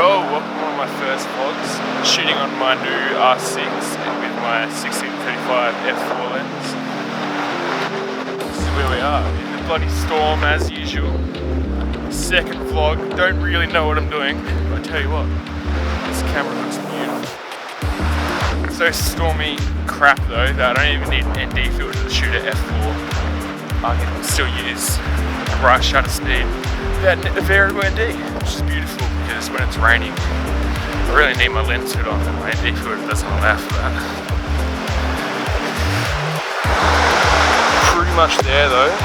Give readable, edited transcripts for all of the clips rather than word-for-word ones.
Yo, welcome to one of my first vlogs, shooting on my new R6 with my 16-35 f4 lens. This is where we are, in the bloody storm as usual. Second vlog, don't really know what I'm doing, but I tell you what, this camera looks beautiful. So stormy crap though, that I don't even need an ND filter to shoot at f4. I can still use bright shutter speed without a variable ND, which is beautiful because when it's raining, I really need my lens hood on and my ND filter doesn't allow for that. Pretty much there though.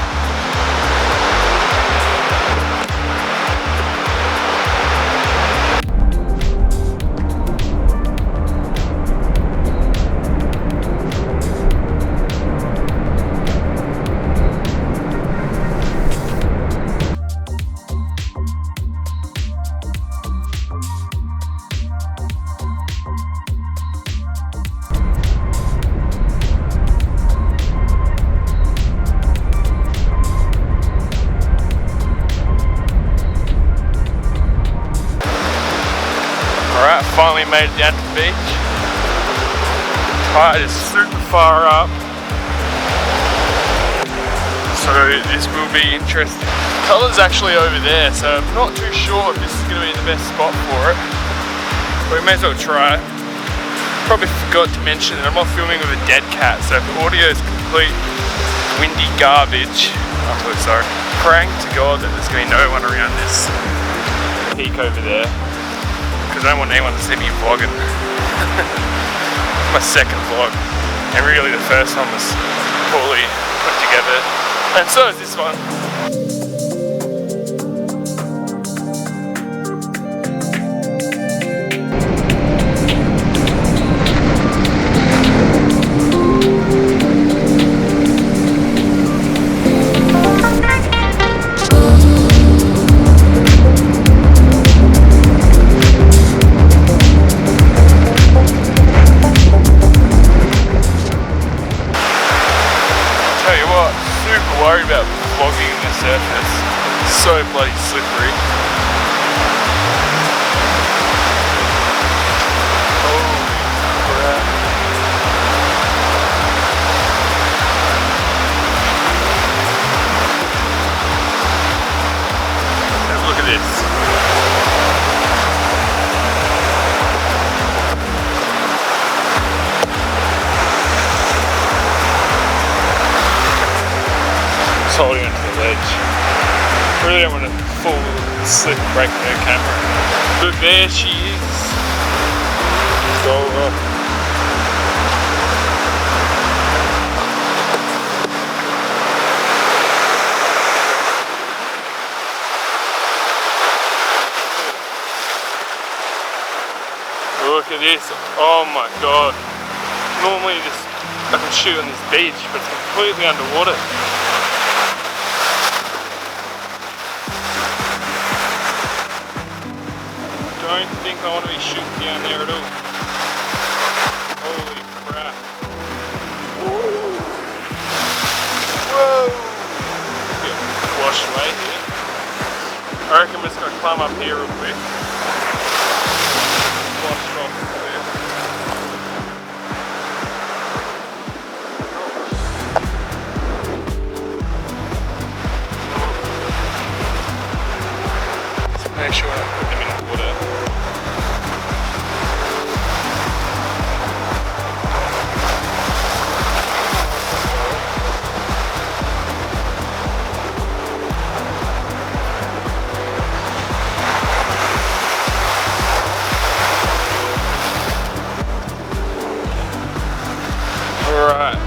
Alright, finally made it down to the beach. Tide is super far up, so this will be interesting. Colour's actually over there, so I'm not too sure if this is going to be the best spot for it, but we may as well try it. Probably forgot to mention that I'm not filming with a dead cat, so if the audio is complete windy garbage, I'm really sorry. Praying to God that there's going to be no one around this peak over there, because I don't want anyone to see me vlogging. My second vlog, and really the first one was poorly put together, and so is this one. Worried about vlogging the surface. So bloody slippery. Holy crap. Have a look at this. Holding onto the ledge. Really don't want to full slip and break the camera. But there she is. Go up. Look at this. Oh my god. Normally I can shoot on this beach, but it's completely underwater. I don't think I want to be shooting down there at all. Holy crap. Whoa! Get washed away here. I reckon I'm just going to climb up here real quick. Wash it off there. Just make sure I put them in the water. Alright.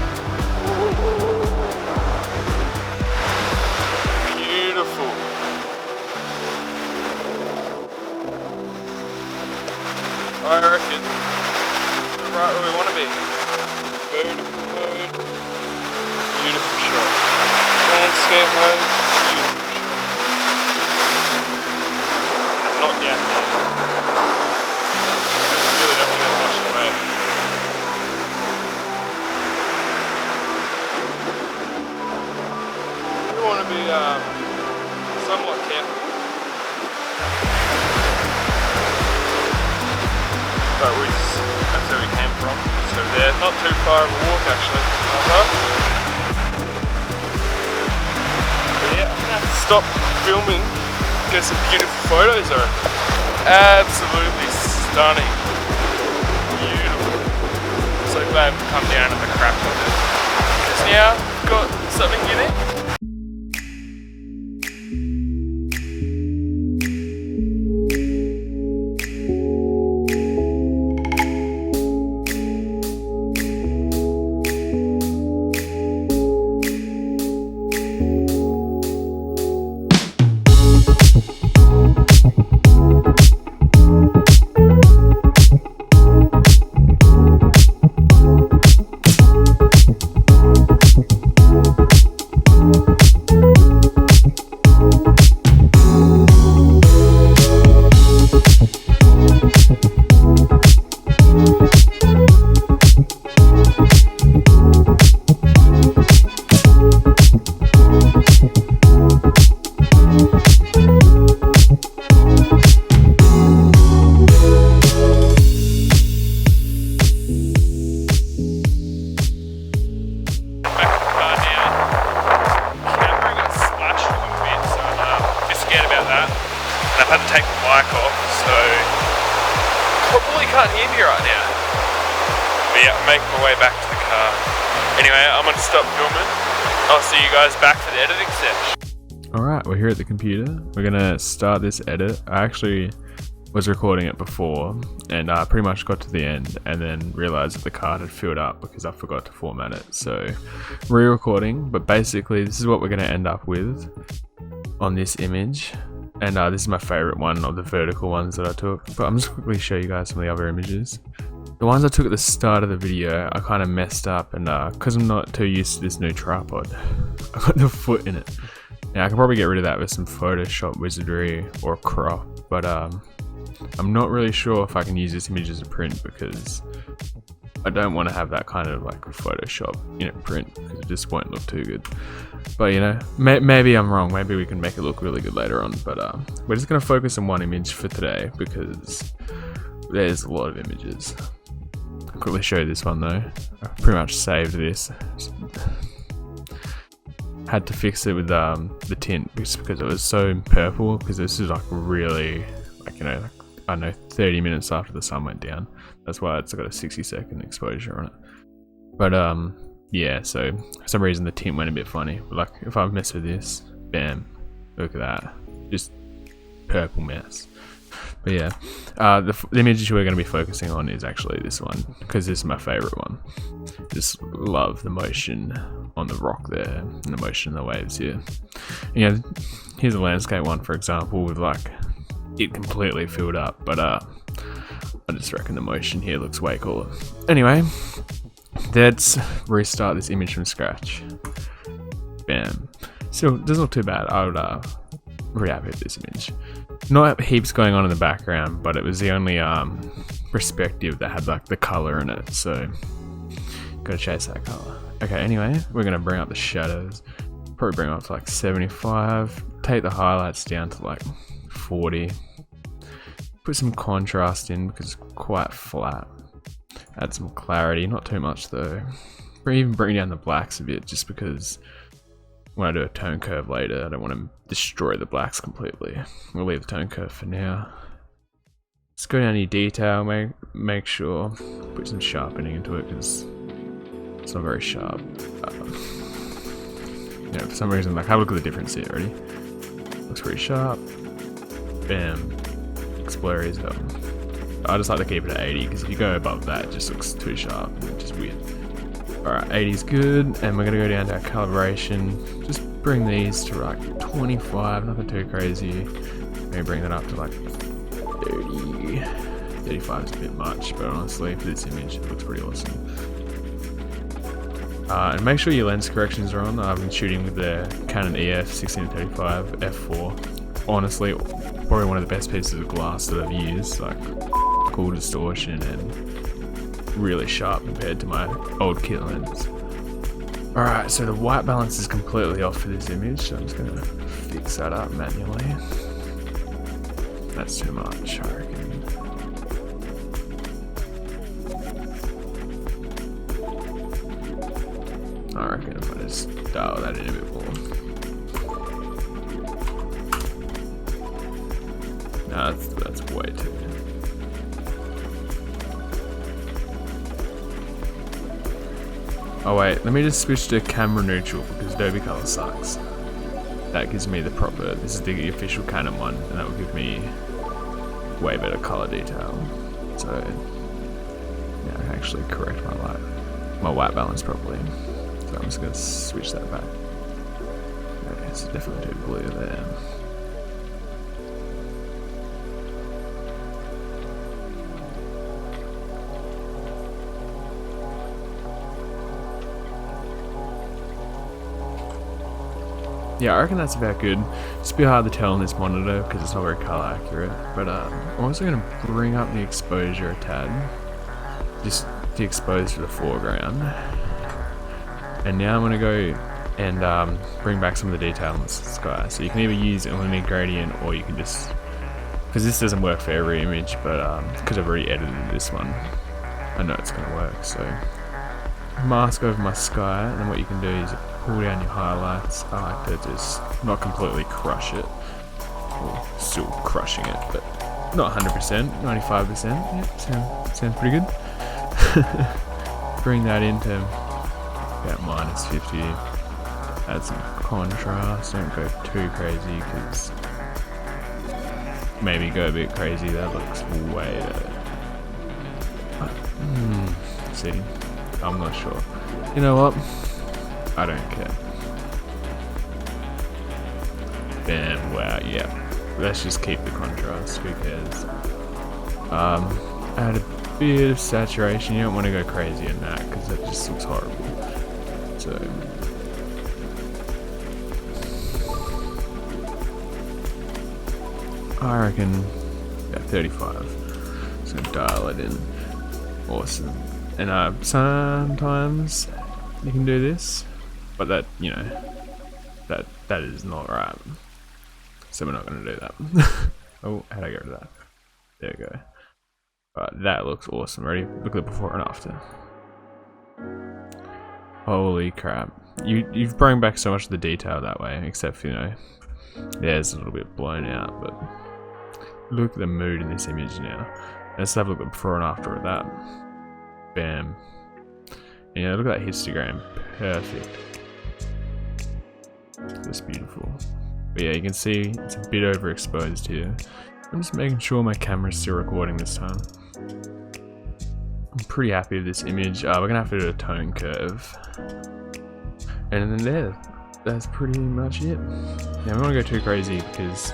Beautiful. I reckon we're right where we want to be. Vertical mode. Beautiful shot. Landscape mode. Beautiful shot. Not down there. Really don't want to get washed away. You want to be somewhat careful. that's where we came from. So there, not too far of a walk actually. But yeah, I'm gonna have to stop filming, get some beautiful photos of it. Absolutely stunning. Beautiful. So glad we come down and the crap with it. Because now we've got something unique. I've had to take the mic off, so probably can't hear me right now. But yeah, I'm making my way back to the car. Anyway, I'm gonna stop filming. I'll see you guys back for the editing session. Alright, we're here at the computer. We're gonna start this edit. I actually was recording it before and I pretty much got to the end and then realized that the card had filled up because I forgot to format it. So re-recording, but basically this is what we're gonna end up with on this image. And this is my favorite one of the vertical ones that I took. But I'm just quickly show you guys some of the other images. The ones I took at the start of the video, I kind of messed up, and because I'm not too used to this new tripod, I got the foot in it. Now I can probably get rid of that with some Photoshop wizardry or crop, but I'm not really sure if I can use this image as a print because I don't want to have that kind of like Photoshop, print, because it just won't look too good. But maybe I'm wrong. Maybe we can make it look really good later on. But we're just gonna focus on one image for today because there's a lot of images. I'll quickly show you this one though. I pretty much saved this. Had to fix it with the tint just because it was so purple. Because this is like really, I don't know, 30 minutes after the sun went down. That's why it's got a 60-second exposure on it. But yeah, so for some reason the tint went a bit funny. But like if I mess with this, bam, look at that, just purple mess. But yeah, the image we're going to be focusing on is actually this one because this is my favorite one. Just love the motion on the rock there and the motion in the waves here. Here's a landscape one, for example, with like it completely filled up, but I just reckon the motion here looks way cooler. Anyway, let's restart this image from scratch. Bam. Still doesn't look too bad. I would pretty happy with this image. Not heaps going on in the background, but it was the only perspective that had like the color in it, so gotta chase that color. Okay, anyway, we're gonna bring up the shadows. Probably bring them up to like 75. Take the highlights down to like 40. Put some contrast in because it's quite flat. Add some clarity, not too much though. Even bring down the blacks a bit just because when I do a tone curve later, I don't want to destroy the blacks completely. We'll leave the tone curve for now. Let's go down to detail, make sure, put some sharpening into it because it's not very sharp. For some reason, like have a look at the difference here, ready? Looks pretty sharp. Bam. Explore is I just like to keep it at 80 because if you go above that it just looks too sharp and just weird. Alright, 80 is good, and we're going to go down to our calibration. Just bring these to like 25, nothing too crazy. Maybe bring that up to like 30. 35 is a bit much, but honestly for this image it looks pretty awesome. And make sure your lens corrections are on. I've been shooting with the Canon EF 16-35 f4. Honestly, probably one of the best pieces of glass that I've used. Like cool distortion and really sharp compared to my old kit lens. Alright, so the white balance is completely off for this image, so I'm just gonna fix that up manually. That's too much, I reckon. I reckon if I just dial that in a bit more. Nah, that's way too. Oh wait, let me just switch to camera neutral because Adobe Color sucks. That gives me the proper, this is the official Canon one, and that will give me way better color detail. So, yeah, I can actually correct my white balance properly. So I'm just going to switch that back. Okay, it's definitely too blue there. Yeah, I reckon that's about good. It's a bit hard to tell on this monitor because it's not very color accurate. But I'm also going to bring up the exposure a tad. Just to expose to the foreground. And now I'm going to go and bring back some of the detail in the sky. So you can either use a linear gradient or you can just... Because this doesn't work for every image, but because I've already edited this one, I know it's going to work. So mask over my sky, and then what you can do is pull down your highlights. I like to just not completely crush it. Well, still crushing it, but not 100%, 95%. Yep, sounds pretty good. Bring that into about -50. Add some contrast. Don't go too crazy because maybe go a bit crazy. That looks way better. See, I'm not sure. You know what? I don't care. Bam, wow, yeah. Let's just keep the contrast, who cares? Add a bit of saturation. You don't want to go crazy in that because that just looks horrible. So I reckon about 35. Just gonna dial it in. Awesome. And sometimes you can do this, but that, you know, that is not right. So we're not gonna do that. Oh, how'd I get rid of that? There we go. Right, that looks awesome. Ready? Look at the before and after. Holy crap. You've brought back so much of the detail that way, except for, you know, yeah, it's a little bit blown out, but look at the mood in this image now. Let's have a look at the before and after of that. Bam. Yeah, look at that histogram. Perfect. That's beautiful. But yeah, you can see it's a bit overexposed here. I'm just making sure my camera's still recording this time. I'm pretty happy with this image. We're gonna have to do a tone curve. And then there, that's pretty much it. Now we don't want to go too crazy because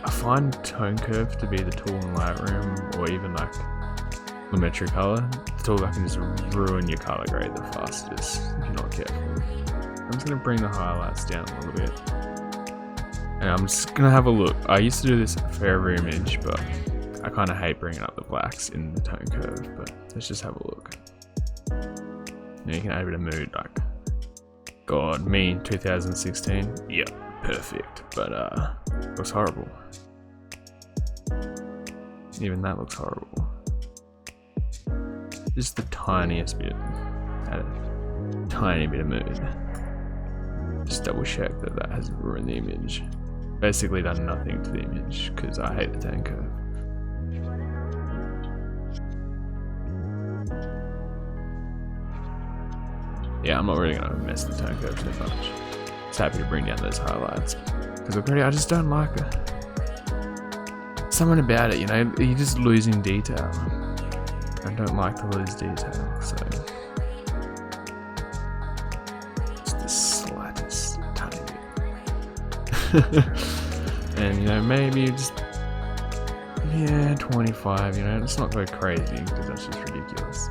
I find tone curve to be the tool in Lightroom, or even like Lumetri color, the tool that can just ruin your color grade the fastest if you're not careful. I'm just gonna bring the highlights down a little bit. And I'm just gonna have a look. I used to do this for every image, but I kind of hate bringing up the blacks in the tone curve, but let's just have a look. Now you can add a bit of mood, like, God, me 2016, yep, perfect, but looks horrible. Even that looks horrible. Just the tiniest bit, add a tiny bit of mood. Just double check that that hasn't ruined the image. Basically done nothing to the image because I hate the tone curve. Yeah, I'm not really gonna mess the tone curve too much. Just happy to bring down those highlights because I just don't like it. Something about it, you know, you're just losing detail. I don't like to lose detail, so just the slightest tiny bit. And you know, maybe just 25. You know, let's not go crazy because that's just ridiculous.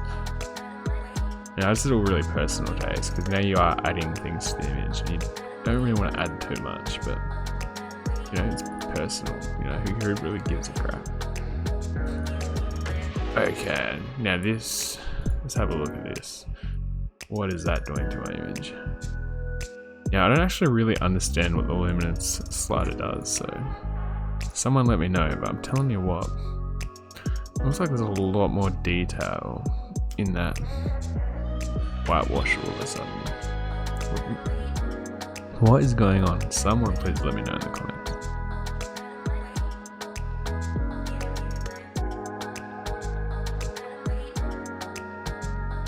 You know, it's still really personal taste because now you are adding things to the image and you don't really want to add too much, but you know, it's personal. You know, who really gives a crap? Okay, now this, let's have a look at this. What is that doing to my image? Yeah, I don't actually really understand what the luminance slider does, so someone let me know, but I'm telling you what, Looks like there's a lot more detail in that whitewash all of a sudden. What is going on? Someone please let me know in the comments.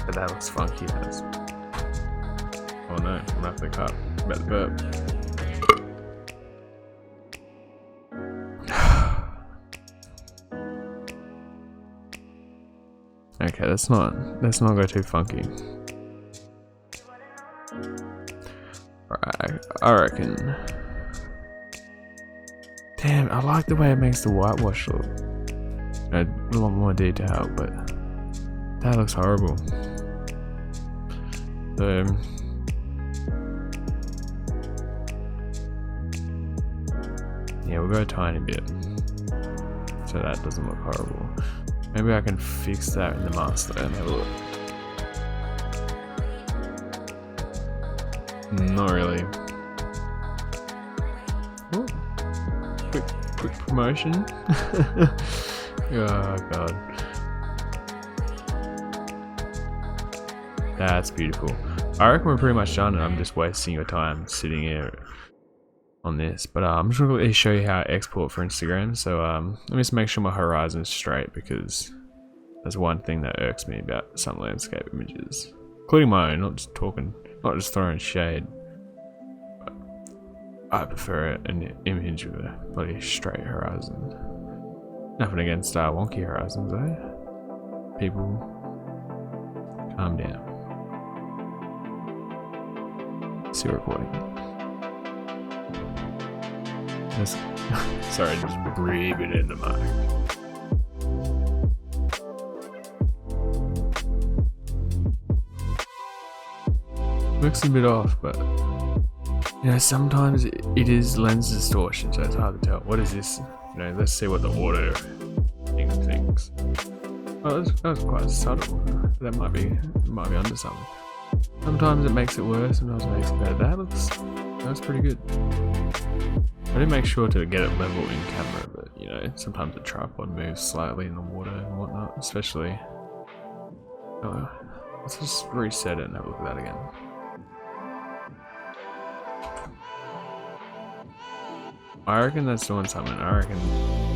But that looks funky as. Oh no, I'm gonna have to cut. About the burp. Okay, let's not go too funky. Alright, I reckon. Damn, I like the way it makes the whitewash look. A lot more detail, but that looks horrible. So yeah, we'll go a tiny bit so that doesn't look horrible. Maybe I can fix that in the master and have a look. Not really. Ooh. Quick promotion. Oh god. That's beautiful. I reckon we're pretty much done and I'm just wasting your time sitting here on this, but I'm just going to show you how I export for Instagram. So let me just make sure my horizon is straight, because that's one thing that irks me about some landscape images, including my own. Not just throwing shade, but I prefer an image with a bloody straight horizon. Nothing against wonky horizons though. People, calm down. Still recording. Sorry, just breathe it in the mic. Looks a bit off, but you know, sometimes it is lens distortion, so it's hard to tell. What is this? You know, let's see what the auto thing thinks. Oh, that was quite subtle. That might be under something. Sometimes it makes it worse, sometimes it makes it better. That looks pretty good. I did make sure to get it level in camera, but you know, sometimes the tripod moves slightly in the water and whatnot, especially. Let's just reset it and have a look at that again. I reckon that's doing something. I reckon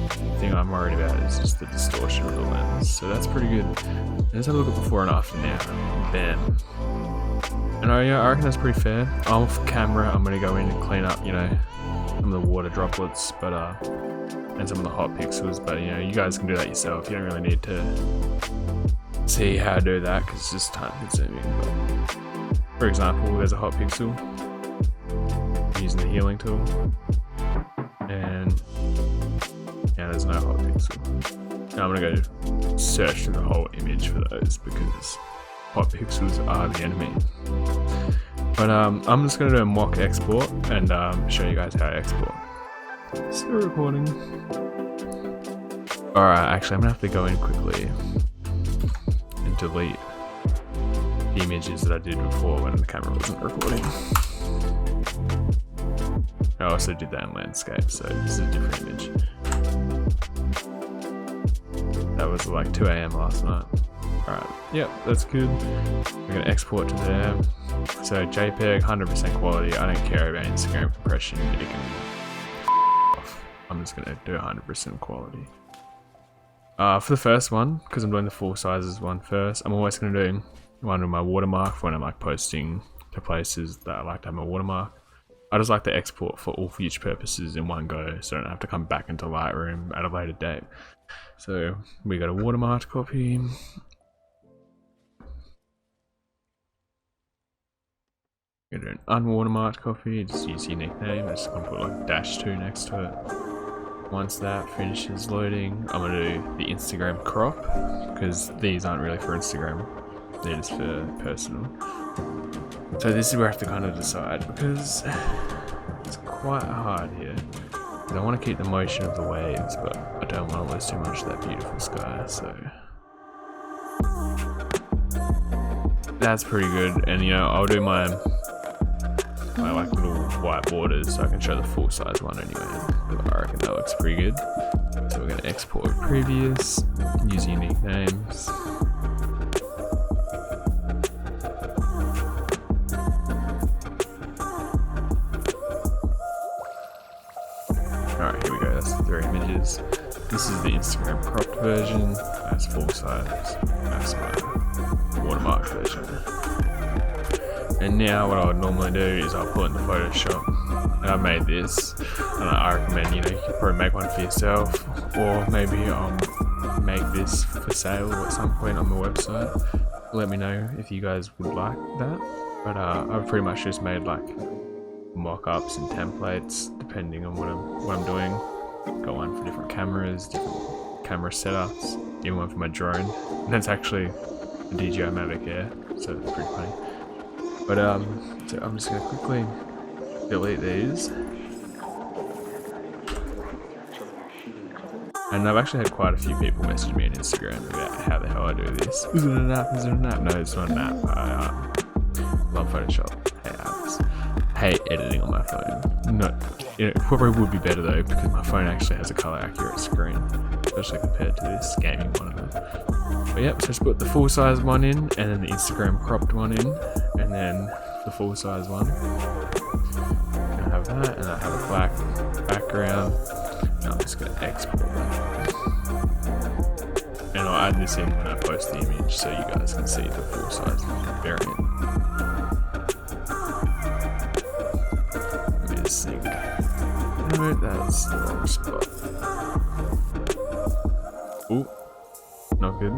the thing I'm worried about is just the distortion of the lens. So that's pretty good. Let's have a look at before and after now. Bam. And I reckon that's pretty fair. Off camera, I'm gonna go in and clean up, you know, some of the water droplets, but and some of the hot pixels. But you know, you guys can do that yourself. You don't really need to see how to do that because it's just time consuming. But for example, there's a hot pixel. I'm using the healing tool, and yeah, there's no hot pixel. Now I'm gonna go search through the whole image for those because hot pixels are the enemy. But I'm just gonna do a mock export and show you guys how I export. Still recording. Alright, actually I'm gonna have to go in quickly and delete the images that I did before when the camera wasn't recording. I also did that in landscape, so this is a different image. That was like 2 AM last night. Alright, yep, that's good. We're gonna export to there. So JPEG, 100% quality. I don't care about Instagram compression. It can off. I'm just gonna do 100% quality. For the first one, because I'm doing the full sizes one first, I'm always gonna do one with my watermark for when I'm like posting to places that I like to have my watermark. I just like to export for all future purposes in one go, so I don't have to come back into Lightroom at a later date. So we got a watermarked copy. We're gonna do an unwatermarked copy, just use your nickname. I'm just gonna put like -2 next to it. Once that finishes loading, I'm gonna do the Instagram crop, because these aren't really for Instagram, they're just for personal. So this is where I have to kind of decide, because it's quite hard here. I want to keep the motion of the waves, but I don't want to lose too much of that beautiful sky, so that's pretty good. And you know, I'll do my like little white borders so I can show the full size one anyway. I reckon that looks pretty good. So we're gonna export previous, use unique names. Alright, here we go, that's the 3 images. This is the Instagram cropped version, that's full size, that's my watermark version. And now what I would normally do is I'll put in the Photoshop, and I made this, and I recommend, you could probably make one for yourself, or maybe I'll make this for sale at some point on the website. Let me know if you guys would like that. But I've pretty much just made like mock-ups and templates depending on what I'm doing. Got one for different cameras, different camera setups, even one for my drone. And that's actually a DJI Mavic Air, so it's pretty funny. But so I'm just gonna quickly delete these. And I've actually had quite a few people message me on Instagram about how the hell I do this. Is it an app? Is it an app? No, it's not an app. I love Photoshop. Hate apps. Hate editing on my phone. No, it probably would be better though, because my phone actually has a color accurate screen, especially compared to this gaming monitor. But yep, so just put the full size one in, and then the Instagram cropped one in, and then the full size one. And I have that, and I have a black background. And I'm just going to export that. And I'll add this in when I post the image so you guys can see the full size variant. Let me just sync. No, that's the wrong spot. Ooh, not good.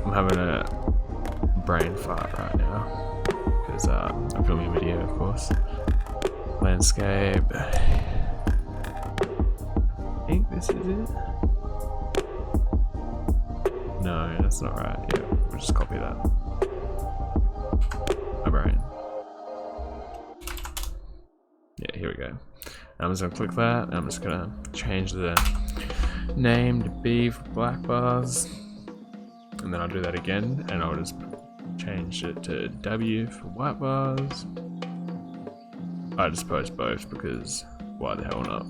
I'm having a brain fart right now because I'm filming a video, of course. Landscape. I think this is it. No, that's not right. Yeah, we'll just copy that. My brain. Yeah, here we go. I'm just gonna click that, and I'm just gonna change the name to B for black bars, and then I'll do that again, and I'll just change it to W for white bars. I just post both because why the hell not?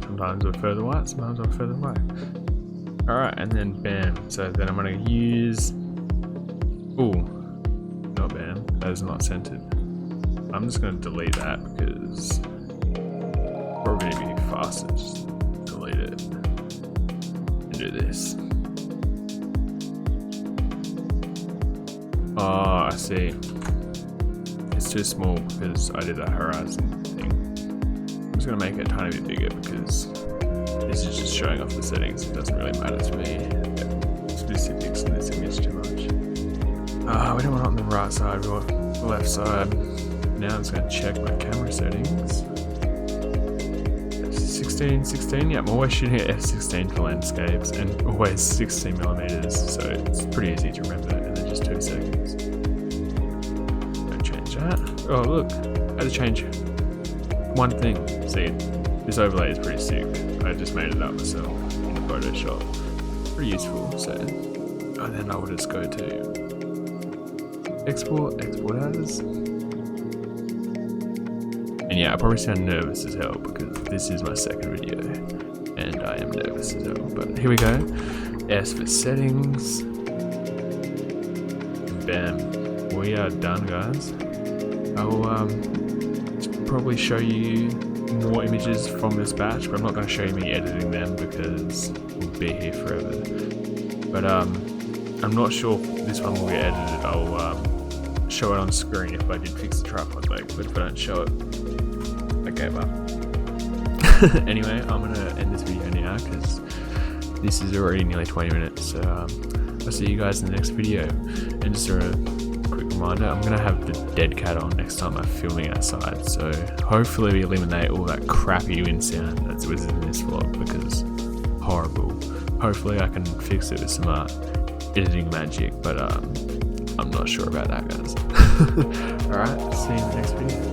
Sometimes we're further white, sometimes we're further black. Alright, and then bam. So then I'm gonna use. Ooh, not bam. That is not centered. I'm just gonna delete that because probably gonna be faster. Just delete it and do this. Oh, I see. It's too small because I did that horizon thing. I'm just gonna make it a tiny bit bigger because this is just showing off the settings. It doesn't really matter to me. Specifics in this image too much. We don't want it on the right side, we want the left side. Now I'm just gonna check my camera settings. 16, yeah, I'm always shooting at f16 for landscapes and always 16mm, so it's pretty easy to remember, and then just 2 seconds. Don't change that. Oh look, I had to change one thing. See, this overlay is pretty sick. I just made it up myself in Photoshop. Pretty useful, so. And then I will just go to export as. And yeah, I probably sound nervous as hell because this is my second video and I am nervous as hell. But here we go. S for settings. Bam. We are done, guys. I will probably show you more images from this batch, but I'm not going to show you me editing them because we'll be here forever. But I'm not sure if this one will get edited. I'll show it on screen if I did fix the tripod leg, but if I don't show it, I gave up. Anyway, I'm gonna end this video now because this is already nearly 20 minutes. So I'll see you guys in the next video. And just a quick reminder, I'm gonna have the dead cat on next time I'm filming outside. So hopefully we eliminate all that crappy wind sound that was in this vlog because horrible. Hopefully I can fix it with some editing magic, but I'm not sure about that, guys. Alright, see you in the next video.